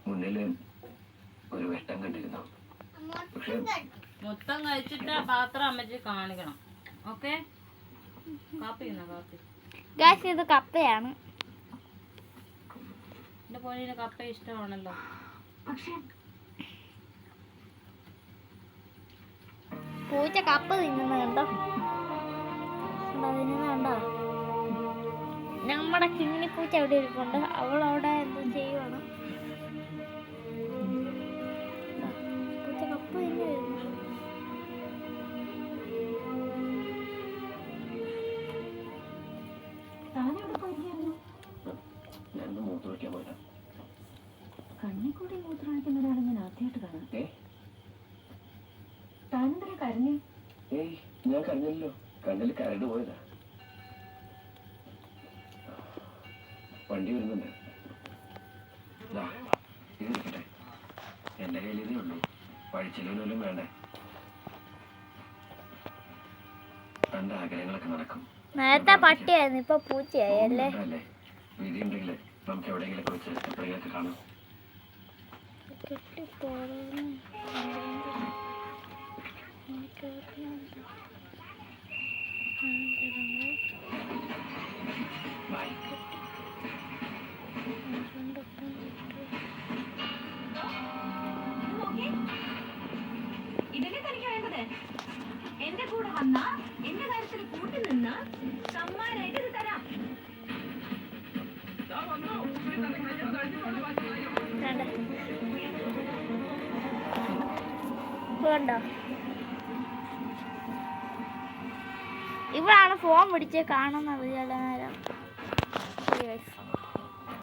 മുന്നിൽ ഒരു വെട്ടം കണ്ടിരുന്നു. പക്ഷെ മൊത്തം കഴിച്ചിട്ട് പാത്രം അമ്മച്ചി കാണിക്കണം. ഓക്കെ, കാപ്പി ഗായ്സ് ഇത് കപ്പയാണ്. എന്റെ പൊന്നിന് കപ്പ ഇഷ്ടമാണല്ലോ. പൂച്ച കപ്പ തിന്നുന്ന കണ്ടോ? കണ്ടോ? നമ്മുടെ കിങ്ങിണി പൂച്ച അവിടെ ഇരിപ്പുണ്ട്. അവളവിടെ എന്തോ ചെയ്യുവാണ്. പൂച്ച കപ്പ തിന്നു വരുന്നു. കണ്ണിക്കൂടി മൂത്രമൊഴിക്കുന്ന ഒരാളെ ഞാൻ ആദ്യമായിട്ട് കാണാം. താനെന്തിനാ കരഞ്ഞേ? ഞാൻ കരഞ്ഞല്ലോ, കണ്ണിൽ കരട് പോയതാ. വണ്ടി വരുന്നുണ്ട്. ഇത് നിൽക്കട്ടെ, എന്റെ കയ്യിൽ ഇതേ ഉള്ളൂ. പഴിച്ചിലും വേണ്ടേ, തന്റെ ആഗ്രഹങ്ങളൊക്കെ നടക്കും. നേരത്തെ പട്ടിയായിരുന്നു, ഇപ്പൊ പൂച്ചയായി അല്ലേ? വിധി ഉണ്ടെങ്കിൽ നമുക്ക് എവിടെയെങ്കിലും വെച്ച് എപ്പോഴെങ്കിലൊക്കെ കാണാം. ഇതന്നെ തനിക്ക് വേണ്ടത്. എന്റെ കൂടെ വന്ന എന്റെ കാര്യത്തിൽ കൂട്ടി നിന്ന് സമ്മാനായിട്ട് ഇത് തരാം. കണ്ടോ? ഇവളാണ് ഫോൺ പിടിച്ച് കാണുന്നത്.